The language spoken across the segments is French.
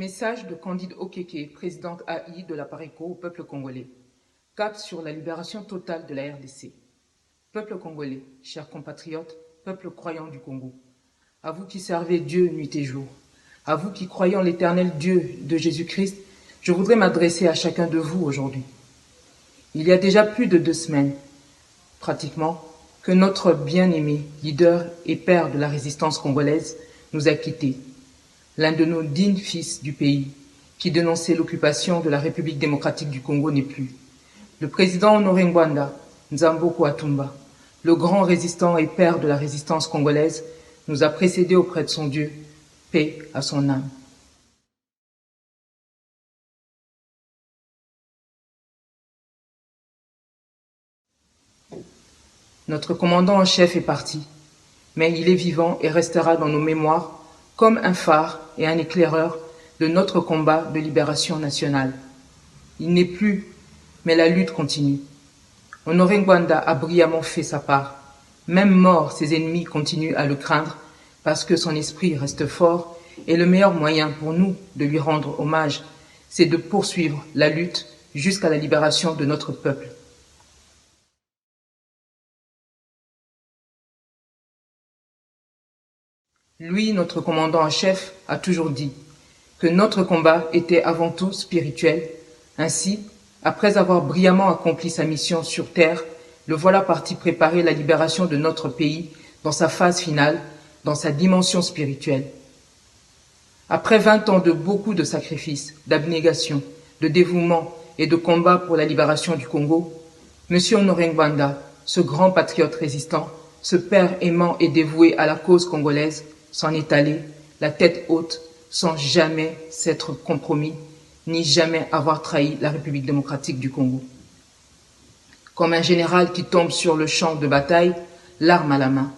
Message de Candide Okeke, présidente AI de la PARECO au peuple congolais. Cap sur la libération totale de la RDC. Peuple congolais, chers compatriotes, peuple croyant du Congo. À vous qui servez Dieu nuit et jour, à vous qui croyez en l'éternel Dieu de Jésus-Christ, je voudrais m'adresser à chacun de vous aujourd'hui. Il y a déjà plus de 2 semaines, pratiquement, que notre bien-aimé leader et père de la résistance congolaise nous a quittés. L'un de nos dignes fils du pays, qui dénonçait l'occupation de la République démocratique du Congo, n'est plus. Le président Honoré Ngwanda, Nzambo Kouatumba, le grand résistant et père de la résistance congolaise, nous a précédés auprès de son Dieu. Paix à son âme. Notre commandant en chef est parti, mais il est vivant et restera dans nos mémoires comme un phare et un éclaireur de notre combat de libération nationale. Il n'est plus, mais la lutte continue. Honoré Ngwanda a brillamment fait sa part. Même mort, ses ennemis continuent à le craindre parce que son esprit reste fort et le meilleur moyen pour nous de lui rendre hommage, c'est de poursuivre la lutte jusqu'à la libération de notre peuple. Lui, notre commandant en chef, a toujours dit que notre combat était avant tout spirituel. Ainsi, après avoir brillamment accompli sa mission sur terre, le voilà parti préparer la libération de notre pays dans sa phase finale, dans sa dimension spirituelle. Après 20 ans de beaucoup de sacrifices, d'abnégation, de dévouement et de combat pour la libération du Congo, M. Honoré Ngwanda, ce grand patriote résistant, ce père aimant et dévoué à la cause congolaise, s'en est allé, la tête haute, sans jamais s'être compromis, ni jamais avoir trahi la République démocratique du Congo. Comme un général qui tombe sur le champ de bataille, l'arme à la main.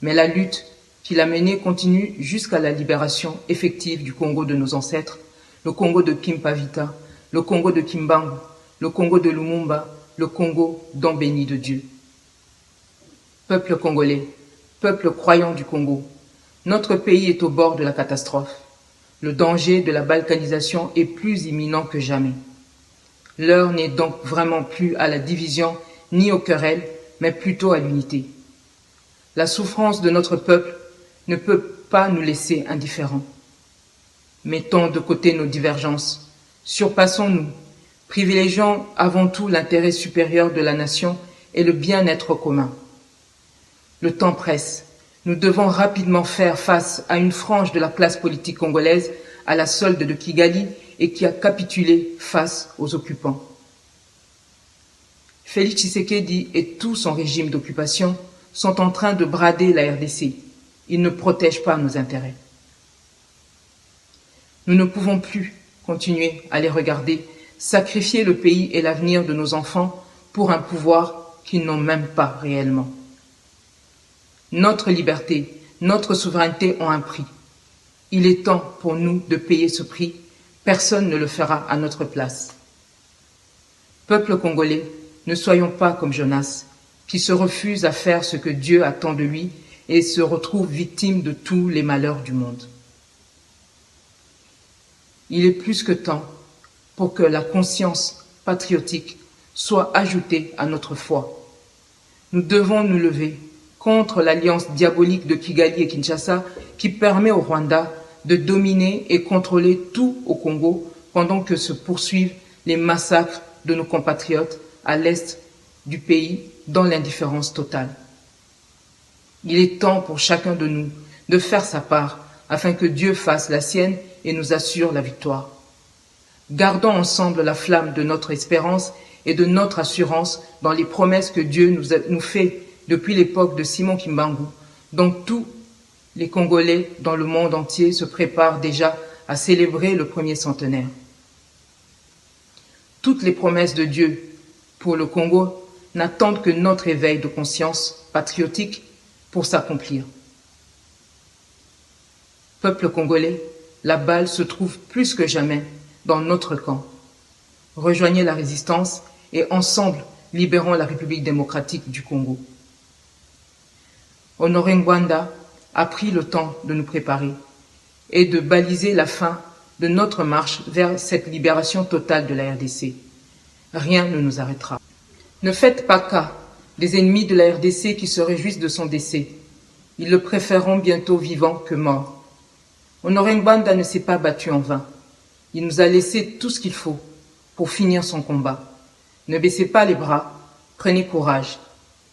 Mais la lutte qu'il a menée continue jusqu'à la libération effective du Congo de nos ancêtres, le Congo de Kimpavita, le Congo de Kimbangu, le Congo de Lumumba, le Congo don béni de Dieu. Peuple congolais, peuple croyant du Congo, notre pays est au bord de la catastrophe. Le danger de la balkanisation est plus imminent que jamais. L'heure n'est donc vraiment plus à la division ni aux querelles, mais plutôt à l'unité. La souffrance de notre peuple ne peut pas nous laisser indifférents. Mettons de côté nos divergences, surpassons-nous, privilégions avant tout l'intérêt supérieur de la nation et le bien-être commun. Le temps presse. Nous devons rapidement faire face à une frange de la classe politique congolaise à la solde de Kigali et qui a capitulé face aux occupants. Félix Tshisekedi et tout son régime d'occupation sont en train de brader la RDC. Ils ne protègent pas nos intérêts. Nous ne pouvons plus continuer à les regarder sacrifier le pays et l'avenir de nos enfants pour un pouvoir qu'ils n'ont même pas réellement. Notre liberté, notre souveraineté ont un prix. Il est temps pour nous de payer ce prix. Personne ne le fera à notre place. Peuple congolais, ne soyons pas comme Jonas, qui se refuse à faire ce que Dieu attend de lui et se retrouve victime de tous les malheurs du monde. Il est plus que temps pour que la conscience patriotique soit ajoutée à notre foi. Nous devons nous lever contre l'alliance diabolique de Kigali et Kinshasa qui permet au Rwanda de dominer et contrôler tout au Congo pendant que se poursuivent les massacres de nos compatriotes à l'est du pays dans l'indifférence totale. Il est temps pour chacun de nous de faire sa part afin que Dieu fasse la sienne et nous assure la victoire. Gardons ensemble la flamme de notre espérance et de notre assurance dans les promesses que Dieu nous fait depuis l'époque de Simon Kimbangu, dont tous les Congolais dans le monde entier se préparent déjà à célébrer le premier centenaire. Toutes les promesses de Dieu pour le Congo n'attendent que notre éveil de conscience patriotique pour s'accomplir. Peuple congolais, la balle se trouve plus que jamais dans notre camp. Rejoignez la résistance et ensemble libérons la République démocratique du Congo. Honoré Ngwanda a pris le temps de nous préparer et de baliser la fin de notre marche vers cette libération totale de la RDC. Rien ne nous arrêtera. Ne faites pas cas des ennemis de la RDC qui se réjouissent de son décès. Ils le préféreront bientôt vivant que mort. Honoré Ngbanda ne s'est pas battu en vain. Il nous a laissé tout ce qu'il faut pour finir son combat. Ne baissez pas les bras, prenez courage.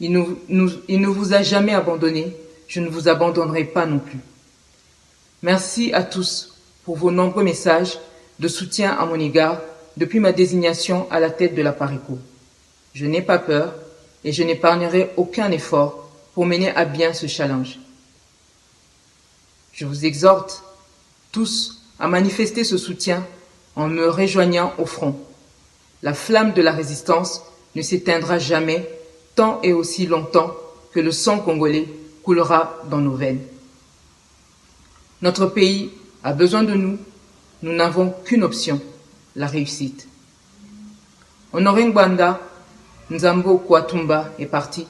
Il ne vous a jamais abandonné, je ne vous abandonnerai pas non plus. Merci à tous pour vos nombreux messages de soutien à mon égard depuis ma désignation à la tête de la PARECO. Je n'ai pas peur et je n'épargnerai aucun effort pour mener à bien ce challenge. Je vous exhorte tous à manifester ce soutien en me rejoignant au front. La flamme de la résistance ne s'éteindra jamais tant et aussi longtemps que le sang congolais coulera dans nos veines. Notre pays a besoin de nous. Nous n'avons qu'une option, la réussite. Honoré Ngbanda, Nzambo Kouatumba est parti.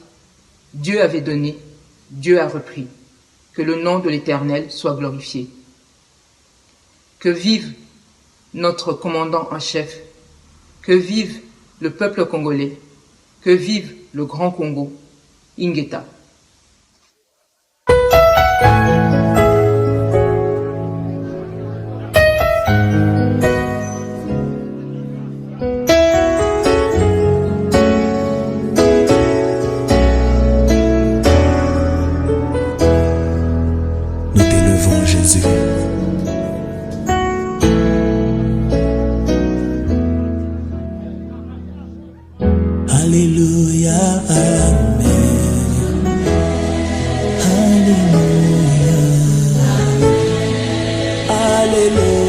Dieu avait donné, Dieu a repris. Que le nom de l'Éternel soit glorifié. Que vive notre commandant en chef. Que vive le peuple congolais. Que vive le Grand Congo. Ingeta. Nous t'élevons, Jésus. Alléluia, Amen. Alléluia, Alléluia.